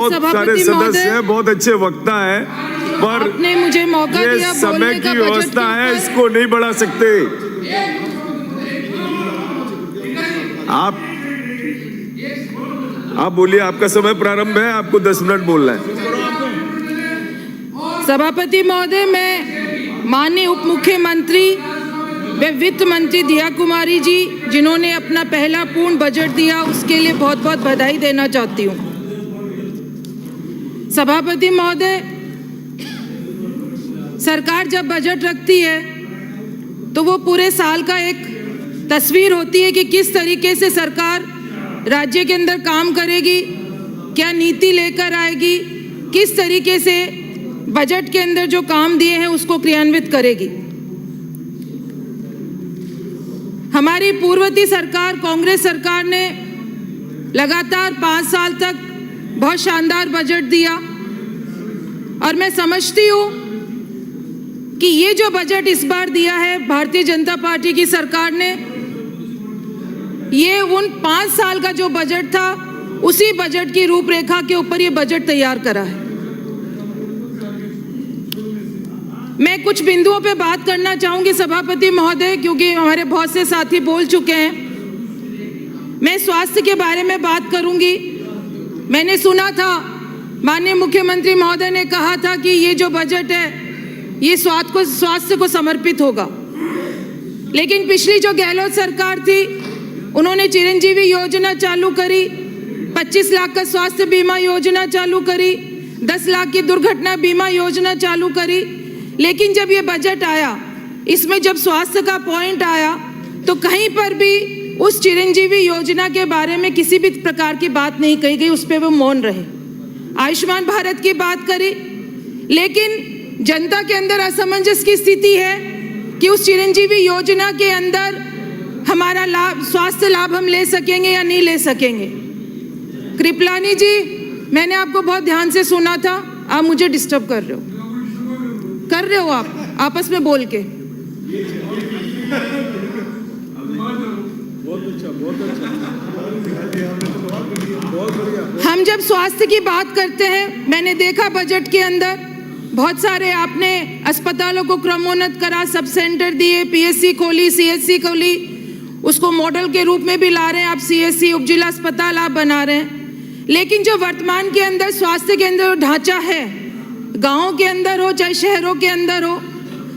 बहुत सारे सदस्य हैं, बहुत अच्छे वक्ता हैं, पर आपने मुझे मौका ये दिया समय बोलने की का व्यवस्था है, इसको नहीं बढ़ा सकते। आप बोलिए, आपका समय प्रारंभ है, आपको 10 मिनट बोलना है। सभापति महोदय, मैं माननीय उप मुख्यमंत्री व वित्त मंत्री दिया कुमारी जी, जिन्होंने अपना पहला पूर्ण बजट दिया, उसके लिए बहुत बहुत बधाई देना चाहती हूँ। सभापति महोदय, सरकार जब बजट रखती है तो वो पूरे साल का एक तस्वीर होती है कि किस तरीके से सरकार राज्य के अंदर काम करेगी, क्या नीति लेकर आएगी, किस तरीके से बजट के अंदर जो काम दिए हैं उसको क्रियान्वित करेगी। हमारी पूर्ववर्ती सरकार कांग्रेस सरकार ने लगातार 5 साल तक बहुत शानदार बजट दिया और मैं समझती हूँ कि ये जो बजट इस बार दिया है भारतीय जनता पार्टी की सरकार ने, ये उन 5 साल का जो बजट था उसी बजट की रूपरेखा के ऊपर ये बजट तैयार करा है। मैं कुछ बिंदुओं पे बात करना चाहूंगी सभापति महोदय, क्योंकि हमारे बहुत से साथी बोल चुके हैं। मैं स्वास्थ्य के बारे में बात करूंगी। मैंने सुना था माननीय मुख्यमंत्री महोदय ने कहा था कि ये जो बजट है ये स्वास्थ्य को समर्पित होगा, लेकिन पिछली जो गहलोत सरकार थी उन्होंने चिरंजीवी योजना चालू करी, 25 लाख का स्वास्थ्य बीमा योजना चालू करी, 10 लाख की दुर्घटना बीमा योजना चालू करी। लेकिन जब ये बजट आया, इसमें जब स्वास्थ्य का पॉइंट आया तो कहीं पर भी उस चिरंजीवी योजना के बारे में किसी भी प्रकार की बात नहीं कही गई, उस पर वो मौन रहे। आयुष्मान भारत की बात करी, लेकिन जनता के अंदर असमंजस की स्थिति है कि उस चिरंजीवी योजना के अंदर हमारा लाभ, स्वास्थ्य लाभ हम ले सकेंगे या नहीं ले सकेंगे। कृपलानी जी, मैंने आपको बहुत ध्यान से सुना था, आप मुझे डिस्टर्ब कर रहे हो आप आपस में बोल के। हम जब स्वास्थ्य की बात करते हैं, मैंने देखा बजट के अंदर बहुत सारे आपने अस्पतालों को क्रमोन्नत करा, सब सेंटर दिए, पीएससी खोली, सीएचसी खोली, उसको मॉडल के रूप में भी ला रहे हैं आप, सीएचसी उपजिला अस्पताल आप बना रहे हैं। लेकिन जो वर्तमान के अंदर स्वास्थ्य के अंदर ढांचा है, गाँव के अंदर हो चाहे शहरों के अंदर हो,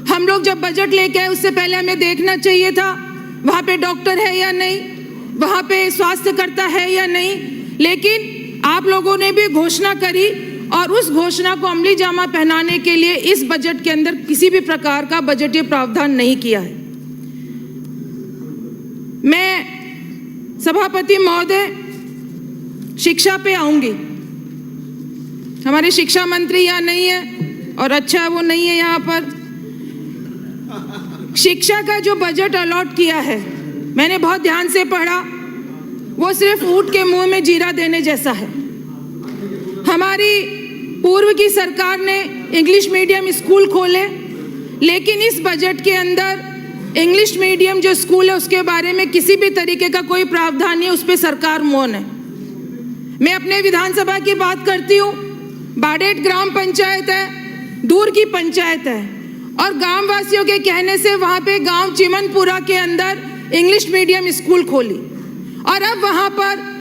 हम लोग जब बजट लेके आए उससे पहले हमें देखना चाहिए था वहाँ पे डॉक्टर है या नहीं, वहाँ पे स्वास्थ्य करता है या नहीं। लेकिन आप लोगों ने भी घोषणा करी और उस घोषणा को अमली जामा पहनाने के लिए इस बजट के अंदर किसी भी प्रकार का बजटीय प्रावधान नहीं किया है। मैं सभापति महोदय शिक्षा पे आऊंगी। हमारे शिक्षा मंत्री यहाँ नहीं है और अच्छा वो नहीं है यहाँ पर। शिक्षा का जो बजट अलॉट किया है, मैंने बहुत ध्यान से पढ़ा, वो सिर्फ ऊंट के मुंह में जीरा देने जैसा है। हमारी पूर्व की सरकार ने इंग्लिश मीडियम स्कूल खोले, लेकिन इस बजट के अंदर इंग्लिश मीडियम जो स्कूल है उसके बारे में किसी भी तरीके का कोई प्रावधान नहीं है, उस पर सरकार मौन है। मैं अपने विधानसभा की बात करती हूँ, बाडेट ग्राम पंचायत है, दूर की पंचायत है, और गांव वासियों के कहने से वहाँ पे गांव चिमनपुरा के अंदर इंग्लिश मीडियम स्कूल खोली, और अब वहाँ पर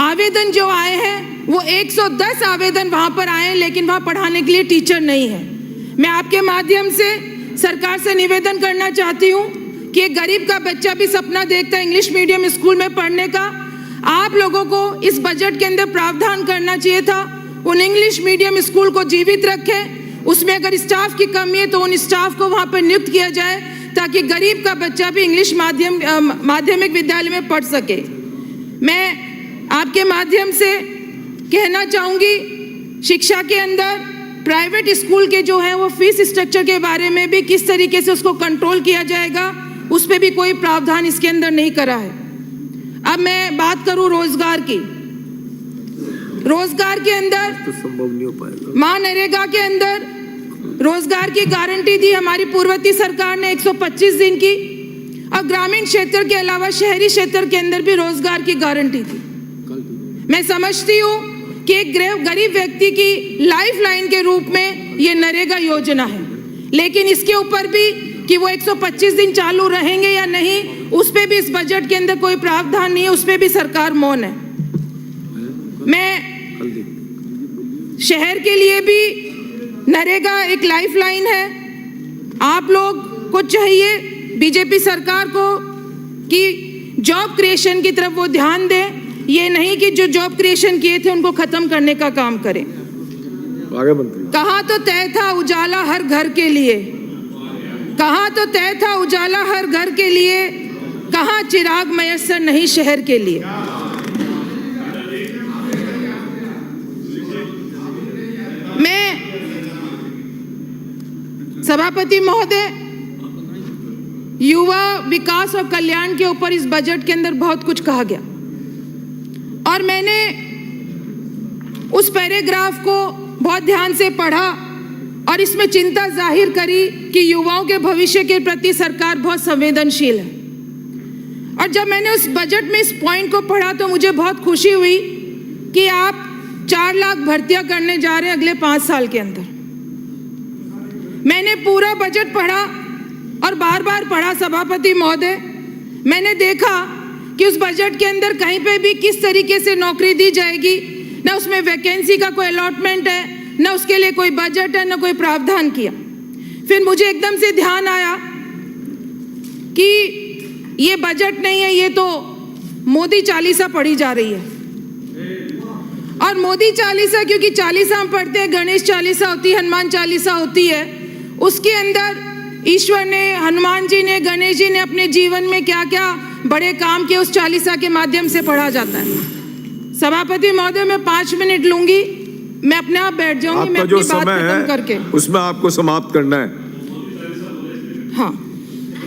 आवेदन जो आए हैं वो 110 आवेदन वहाँ पर आए हैं, लेकिन वहाँ पढ़ाने के लिए टीचर नहीं है। मैं आपके माध्यम से सरकार से निवेदन करना चाहती हूँ कि एक गरीब का बच्चा भी सपना देखता है इंग्लिश मीडियम स्कूल में पढ़ने का। आप लोगों को इस बजट के अंदर प्रावधान करना चाहिए था, उन इंग्लिश मीडियम स्कूल को जीवित रखें, उसमें अगर स्टाफ की कमी है तो उन स्टाफ को वहाँ पर नियुक्त किया जाए ताकि गरीब का बच्चा भी इंग्लिश माध्यमिक विद्यालय में पढ़ सके। मैं आपके माध्यम से कहना चाहूँगी, शिक्षा के अंदर प्राइवेट स्कूल के जो है वो फीस स्ट्रक्चर के बारे में भी किस तरीके से उसको कंट्रोल किया जाएगा, उस पर भी कोई प्रावधान इसके अंदर नहीं करा है। अब मैं बात करूं रोजगार की। रोजगार के अंदर तो संभव नहीं हो पाएगा। मनरेगा के अंदर रोजगार की गारंटी दी हमारी पूर्ववर्ती सरकार ने 125 दिन की, और ग्रामीण क्षेत्र के अलावा शहरी क्षेत्र के अंदर भी रोजगार की गारंटी थी। मैं समझती हूँ कि एक गरीब व्यक्ति की लाइफ लाइन के रूप में ये नरेगा योजना है, लेकिन इसके ऊपर भी कि वो 125 दिन चालू रहेंगे या नहीं, उस पे भी इस बजट के अंदर कोई प्रावधान नहीं है, उस पे भी सरकार मौन है। मैं शहर के लिए भी नरेगा एक लाइफ लाइन है। आप लोग को चाहिए बीजेपी सरकार को कि जॉब क्रिएशन की तरफ वो ध्यान दें, ये नहीं कि जो जॉब क्रिएशन किए थे उनको खत्म करने का काम करें। आगे मंत्री, कहा तो तय था उजाला हर घर के लिए, कहा तो तय था उजाला हर घर के लिए, कहा चिराग मयस्सर नहीं शहर के लिए। मैं सभापति महोदय, युवा विकास और कल्याण के ऊपर इस बजट के अंदर बहुत कुछ कहा गया और मैंने उस पैराग्राफ को बहुत ध्यान से पढ़ा और इसमें चिंता जाहिर करी कि युवाओं के भविष्य के प्रति सरकार बहुत संवेदनशील है। और जब मैंने उस बजट में इस पॉइंट को पढ़ा तो मुझे बहुत खुशी हुई कि आप 4 लाख भर्तियां करने जा रहे हैं अगले 5 साल के अंदर। मैंने पूरा बजट पढ़ा और बार बार पढ़ा सभापति महोदय, मैंने देखा कि उस बजट के अंदर कहीं पे भी किस तरीके से नौकरी दी जाएगी, ना उसमें वैकेंसी का कोई अलॉटमेंट है, ना उसके लिए कोई बजट है, ना कोई प्रावधान किया। फिर मुझे एकदम से ध्यान आया कि ये बजट नहीं है, ये तो मोदी चालीसा पढ़ी जा रही है। और मोदी चालीसा, क्योंकि चालीसा हम पढ़ते हैं, गणेश चालीसा होती है, हनुमान चालीसा होती है, उसके अंदर ईश्वर ने, हनुमान जी ने, गणेश जी ने अपने जीवन में क्या क्या बड़े काम किए उस चालीसा के माध्यम से पढ़ा जाता है। सभापति महोदय, मैं 5 मिनट लूंगी, मैं अपने आप बैठ जाऊंगी, मैं अपनी बात खत्म करके। उसमें आपको समाप्त करना है। हाँ,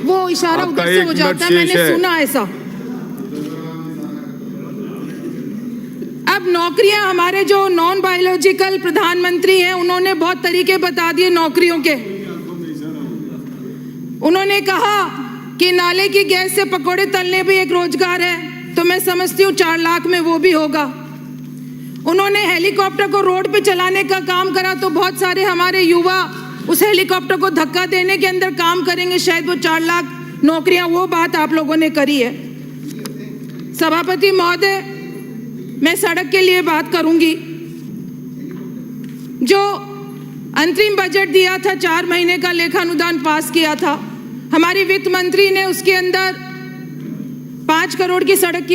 वो इशारा उधर से हो जाता है, मैंने सुना ऐसा। अब नौकरियां, हमारे जो नॉन बायोलॉजिकल प्रधानमंत्री हैं, उन्होंने बहुत तरीके बता दिए नौकरियों के। उन्होंने कहा कि नाले की गैस से पकोड़े तलने भी एक रोजगार है, तो मैं समझती हूँ 4 लाख में वो भी होगा। उन्होंने हेलीकॉप्टर को रोड पे चलाने का काम करा, तो बहुत सारे हमारे युवा उस हेलीकॉप्टर को धक्का देने के अंदर काम करेंगे, शायद वो 4 लाख नौकरियां, वो बात आप लोगों ने करी है। सभापति महोदय, मैं सड़क के लिए बात करूंगी। जो अंतरिम बजट दिया था, 4 महीने का लेखानुदान पास किया था, हमारी वित्त मंत्री ने उसके अंदर 5 करोड़ की सड़क की